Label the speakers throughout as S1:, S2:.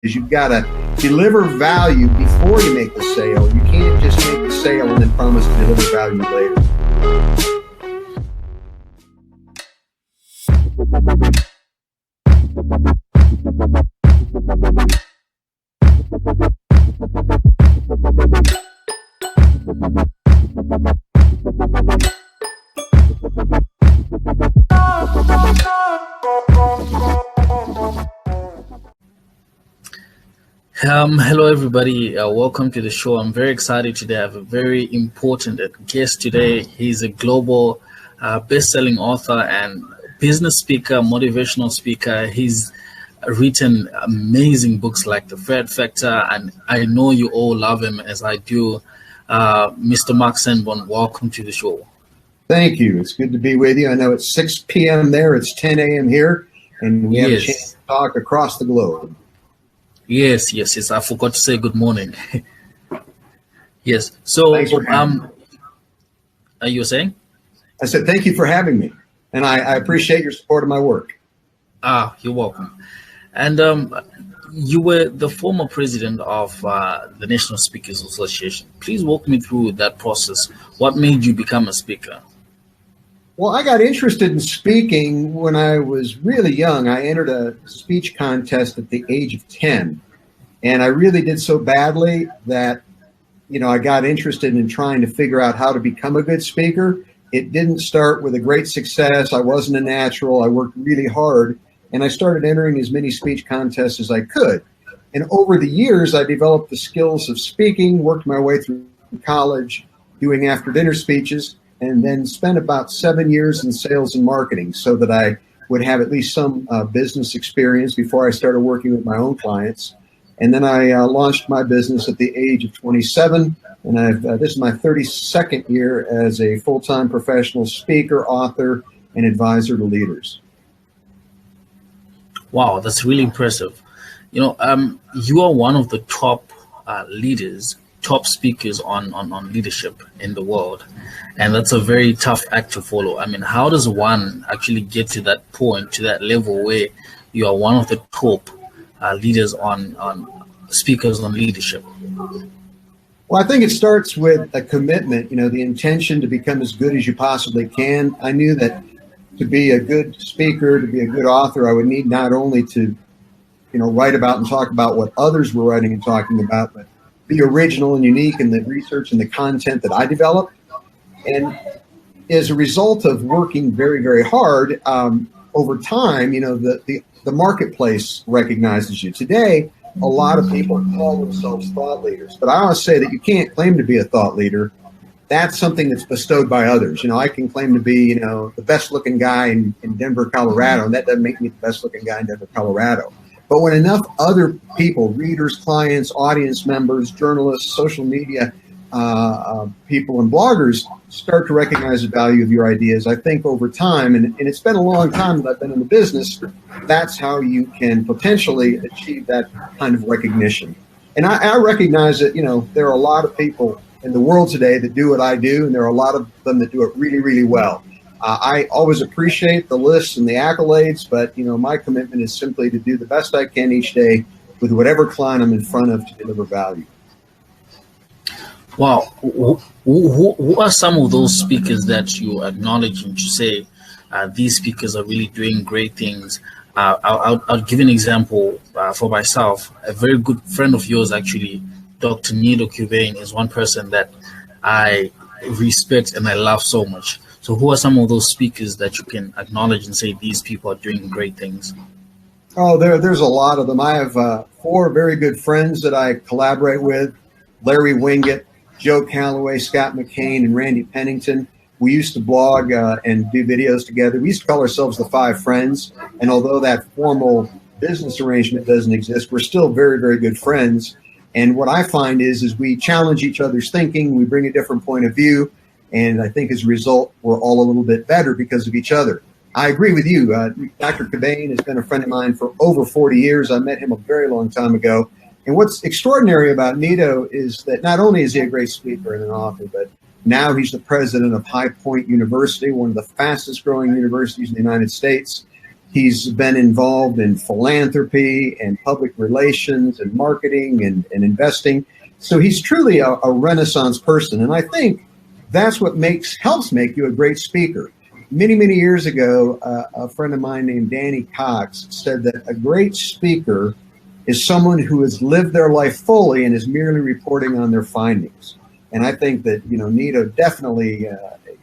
S1: is you've got to deliver value before you make the sale. You can't just make the sale and then promise to deliver value later.
S2: Hello, everybody. Welcome to the show. I'm very excited today. I have a very important guest today. He's a global best-selling author and business speaker, motivational speaker. He's written amazing books like The Fred Factor, and I know you all love him as I do. Mr. Mark Sanborn, welcome to the show.
S1: Thank you. It's good to be with you. I know it's 6 p.m. there. It's 10 a.m. here, and we have a chance to talk across the globe.
S2: Yes. I forgot to say good morning. Yes. So, are you saying?
S1: I said thank you for having me, and I appreciate your support of my work.
S2: You're welcome. And you were the former president of the National Speakers Association. Please walk me through that process. What made you become a speaker?
S1: Well, I got interested in speaking when I was really young. I entered a speech contest at the age of 10, and I really did so badly that, I got interested in trying to figure out how to become a good speaker. It didn't start with a great success. I wasn't a natural. I worked really hard, and I started entering as many speech contests as I could. And over the years, I developed the skills of speaking, worked my way through college, doing after-dinner speeches, and then spent about 7 years in sales and marketing so that I would have at least some business experience before I started working with my own clients. And then I launched my business at the age of 27, and this is my 32nd year as a full-time professional speaker, author, and advisor to leaders.
S2: Wow, that's really impressive. You are one of the top leaders, top speakers on leadership in the world. And that's a very tough act to follow. I mean, how does one actually get to that point, to that level where you are one of the top leaders on speakers on leadership?
S1: Well, I think it starts with a commitment, the intention to become as good as you possibly can. I knew that to be a good speaker, to be a good author, I would need not only to, write about and talk about what others were writing and talking about, but be original and unique in the research and the content that I developed. And as a result of working very, very hard, over time, the marketplace recognizes you. Today, a lot of people call themselves thought leaders, but I always say that you can't claim to be a thought leader. That's something that's bestowed by others. I can claim to be, the best looking guy in Denver, Colorado, and that doesn't make me the best looking guy in Denver, Colorado. But when enough other people, readers, clients, audience members, journalists, social media people, and bloggers start to recognize the value of your ideas, I think over time, and it's been a long time that I've been in the business, that's how you can potentially achieve that kind of recognition. And I recognize that, there are a lot of people in the world today that do what I do, and there are a lot of them that do it really, really well. I always appreciate the lists and the accolades, but, my commitment is simply to do the best I can each day with whatever client I'm in front of to deliver value.
S2: Wow. Who are some of those speakers that you acknowledge and you say, these speakers are really doing great things? I'll give an example for myself. A very good friend of yours, actually, Dr. Nido Cubane, is one person that I respect and I love so much. So who are some of those speakers that you can acknowledge and say these people are doing great things?
S1: Oh, there's a lot of them. I have 4 very good friends that I collaborate with: Larry Winget, Joe Calloway, Scott McCain, and Randy Pennington. We used to blog and do videos together. We used to call ourselves the 5 Friends. And although that formal business arrangement doesn't exist, we're still very, very good friends. And what I find is we challenge each other's thinking. We bring a different point of view. And I think as a result, we're all a little bit better because of each other. I agree with you. Dr. Cubane has been a friend of mine for over 40 years. I met him a very long time ago. And what's extraordinary about Nido is that not only is he a great speaker and an author, but now he's the president of High Point University, one of the fastest growing universities in the United States. He's been involved in philanthropy and public relations and marketing and investing. So he's truly a Renaissance person. And I think that's what helps make you a great speaker. Many, many years ago, a friend of mine named Danny Cox said that a great speaker is someone who has lived their life fully and is merely reporting on their findings. And I think that, Nito definitely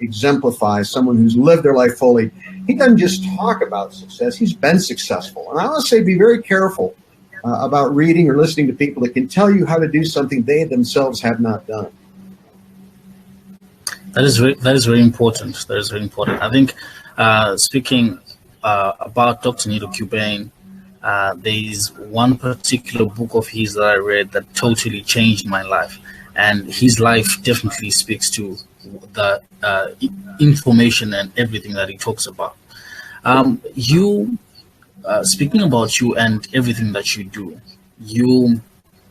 S1: exemplifies someone who's lived their life fully. He doesn't just talk about success, he's been successful. And I want to say be very careful about reading or listening to people that can tell you how to do something they themselves have not done.
S2: That is very important. That is very important. I think speaking about Dr. Nito Qubein, there is one particular book of his that I read that totally changed my life. And his life definitely speaks to the information and everything that he talks about. Speaking about you and everything that you do, you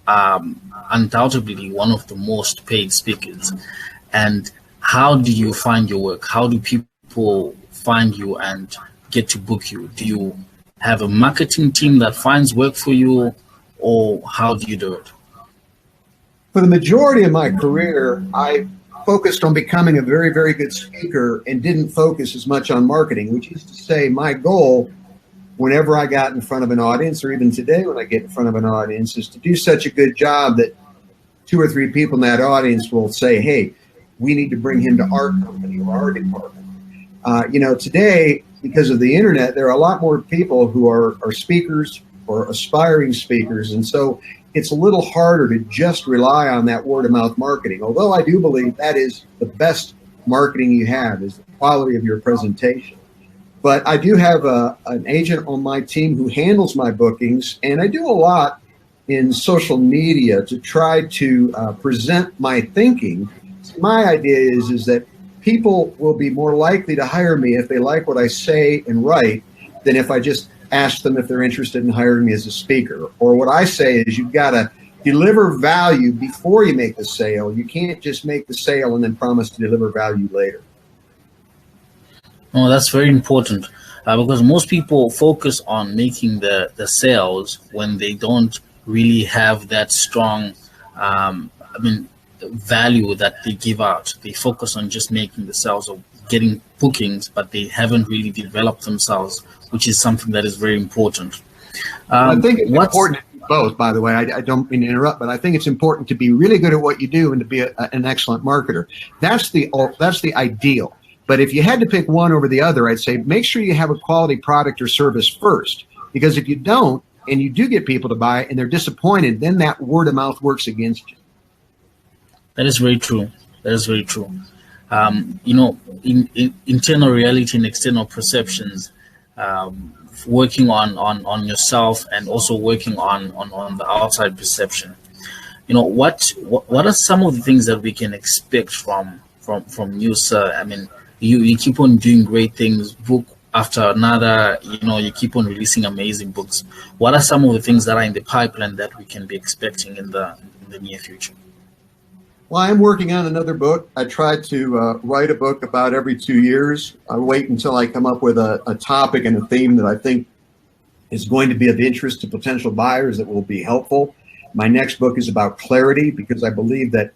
S2: are undoubtedly one of the most paid speakers. And how do you find your work? How do people find you and get to book you? Do you have a marketing team that finds work for you, or how do you do it?
S1: For the majority of my career, I focused on becoming a very, very good speaker and didn't focus as much on marketing, which is to say my goal whenever I got in front of an audience, or even today when I get in front of an audience, is to do such a good job that 2 or 3 people in that audience will say, hey, we need to bring him to our company or our department. Today, because of the internet, there are a lot more people who are speakers or aspiring speakers. And so it's a little harder to just rely on that word of mouth marketing. Although I do believe that is the best marketing you have, is the quality of your presentation. But I do have an agent on my team who handles my bookings, and I do a lot in social media to try to present my thinking. My idea is that people will be more likely to hire me if they like what I say and write than if I just ask them if they're interested in hiring me as a speaker. Or what I say is you've got to deliver value before you make the sale. You can't just make the sale and then promise to deliver value later.
S2: Oh, that's very important because most people focus on making the sales when they don't really have that strong, value that they give out. They focus on just making the sales or getting bookings, but they haven't really developed themselves, which is something that is very important.
S1: I think it's important to do both, by the way. I don't mean to interrupt, but I think it's important to be really good at what you do and to be an excellent marketer. That's the ideal. But if you had to pick one over the other, I'd say make sure you have a quality product or service first, because if you don't and you do get people to buy it and they're disappointed, then that word of mouth works against you.
S2: That is very true. That is very true. In internal reality and external perceptions, working on yourself and also working on the outside perception. What are some of the things that we can expect from you, sir? I mean, you keep on doing great things, book after another. You keep on releasing amazing books. What are some of the things that are in the pipeline that we can be expecting in the near future?
S1: Well, I'm working on another book. I try to write a book about every 2 years. I wait until I come up with a topic and a theme that I think is going to be of interest to potential buyers that will be helpful. My next book is about clarity, because I believe that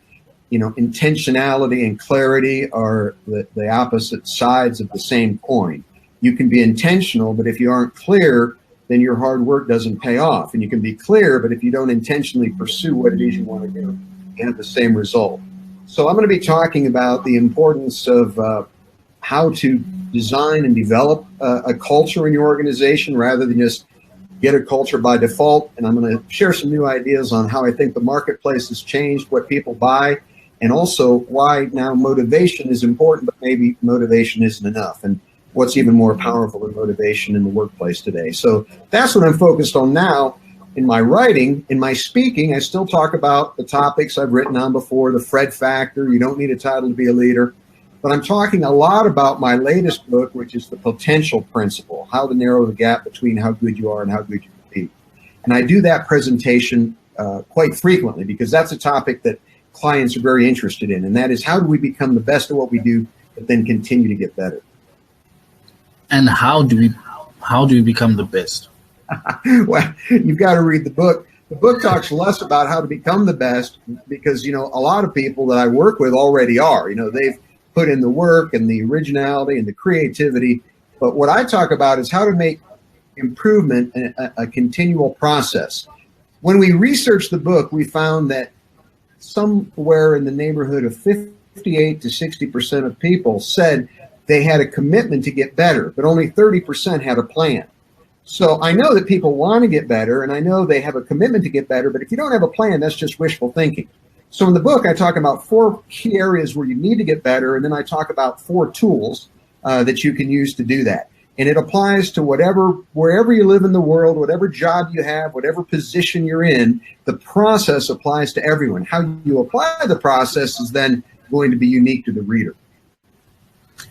S1: intentionality and clarity are the opposite sides of the same coin. You can be intentional, but if you aren't clear, then your hard work doesn't pay off. And you can be clear, but if you don't intentionally pursue what it is you want to do, you have the same result. So I'm going to be talking about the importance of how to design and develop a culture in your organization rather than just get a culture by default. And I'm going to share some new ideas on how I think the marketplace has changed, what people buy, and also why now motivation is important, but maybe motivation isn't enough, and what's even more powerful than motivation in the workplace today. So that's what I'm focused on now. In my writing, in my speaking, I still talk about the topics I've written on before, the Fred factor, you don't need a title to be a leader. But I'm talking a lot about my latest book, which is the potential principle, how to narrow the gap between how good you are and how good you can be. And I do that presentation quite frequently, because that's a topic that clients are very interested in. And that is, how do we become the best at what we do, but then continue to get better?
S2: And how do we How do you become the best?
S1: Well, you've got to read the book. The book talks less about how to become the best because, a lot of people that I work with already are. They've put in the work and the originality and the creativity. But what I talk about is how to make improvement a continual process. When we researched the book, we found that somewhere in the neighborhood of 58 to 60% of people said they had a commitment to get better, but only 30% had a plan. So I know that people want to get better, and I know they have a commitment to get better, but if you don't have a plan, that's just wishful thinking. So in the book, I talk about 4 key areas where you need to get better, and then I talk about 4 tools that you can use to do that. And it applies to wherever you live in the world, whatever job you have, whatever position you're in, the process applies to everyone. How you apply the process is then going to be unique to the reader.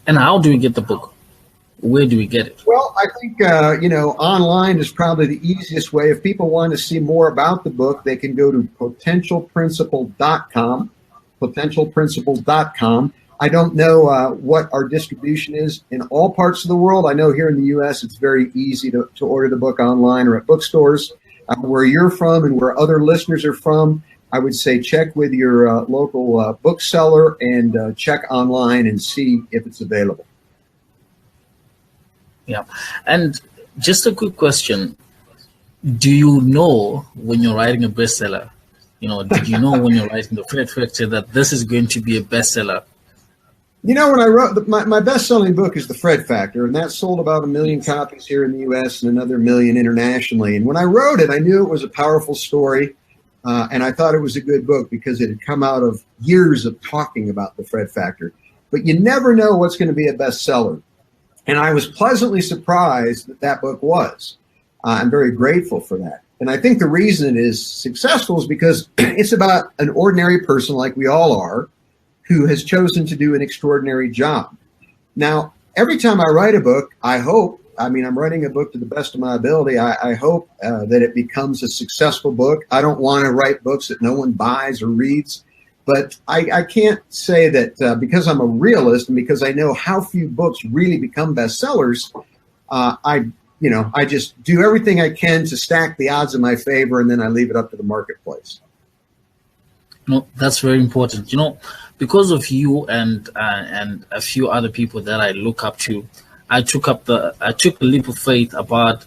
S2: And how do we get the book? Where do we get it?
S1: Well, I think, online is probably the easiest way. If people want to see more about the book, they can go to potentialprinciple.com, potentialprinciple.com. I don't know what our distribution is in all parts of the world. I know here in the U.S. it's very easy to order the book online or at bookstores. Where you're from and where other listeners are from, I would say check with your local bookseller and check online and see if it's available.
S2: Yeah. And just a quick question. Do you know when you're writing a bestseller? Did you know when you're writing the Fred Factor that this is going to be a bestseller?
S1: When I wrote my best-selling book is The Fred Factor, and that sold about 1 million copies here in the U.S. and another 1 million internationally. And when I wrote it, I knew it was a powerful story, and I thought it was a good book because it had come out of years of talking about The Fred Factor. But you never know what's going to be a bestseller. And I was pleasantly surprised that book was. I'm very grateful for that. And I think the reason it is successful is because it's about an ordinary person like we all are who has chosen to do an extraordinary job. Now, every time I write a book, I'm writing a book to the best of my ability. I hope that it becomes a successful book. I don't want to write books that no one buys or reads. But I can't say that because I'm a realist and because I know how few books really become bestsellers, I just do everything I can to stack the odds in my favor, and then I leave it up to the marketplace.
S2: No, that's very important. Because of you and a few other people that I look up to, I took a leap of faith about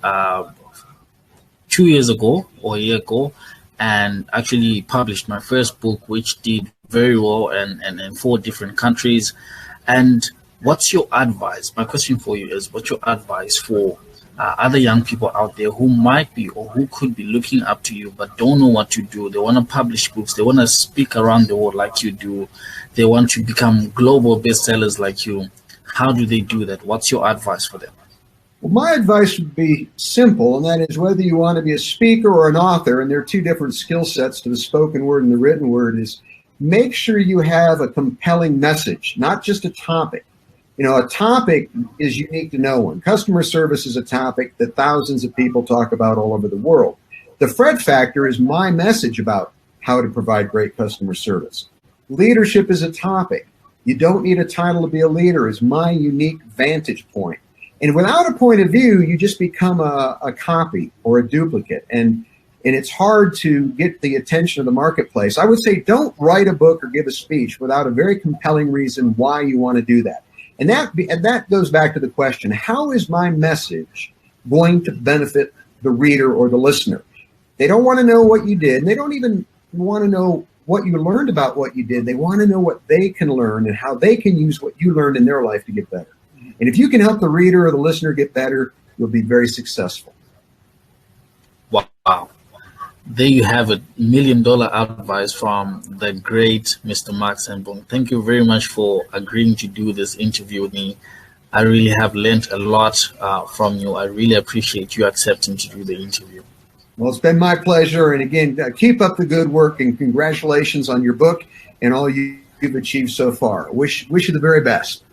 S2: 2 years ago or a year ago, and actually published my first book, which did very well and in 4 different countries. And what's your advice? My question for you is, what's your advice for other young people out there who might be or who could be looking up to you but don't know what to do? They want to publish books. They want to speak around the world like you do. They want to become global bestsellers like you. How do they do that? What's your advice for them?
S1: Well, my advice would be simple, and that is whether you want to be a speaker or an author, and there are 2 different skill sets to the spoken word and the written word, is make sure you have a compelling message, not just a topic. A topic is unique to no one. Customer service is a topic that thousands of people talk about all over the world. The Fred Factor is my message about how to provide great customer service. Leadership is a topic. You don't need a title to be a leader is my unique vantage point. And without a point of view, you just become a copy or a duplicate. And it's hard to get the attention of the marketplace. I would say don't write a book or give a speech without a very compelling reason why you want to do that. And that goes back to the question, how is my message going to benefit the reader or the listener? They don't want to know what you did, and they don't even want to know what you learned about what you did. They want to know what they can learn and how they can use what you learned in their life to get better. And if you can help the reader or the listener get better, you'll be very successful.
S2: Wow. There you have it, $1 million advice from the great Mr. Mark Sanborn. Thank you very much for agreeing to do this interview with me. I really have learned a lot from you. I really appreciate you accepting to do the interview.
S1: Well, it's been my pleasure. And again, keep up the good work and congratulations on your book and all you've achieved so far. Wish you the very best.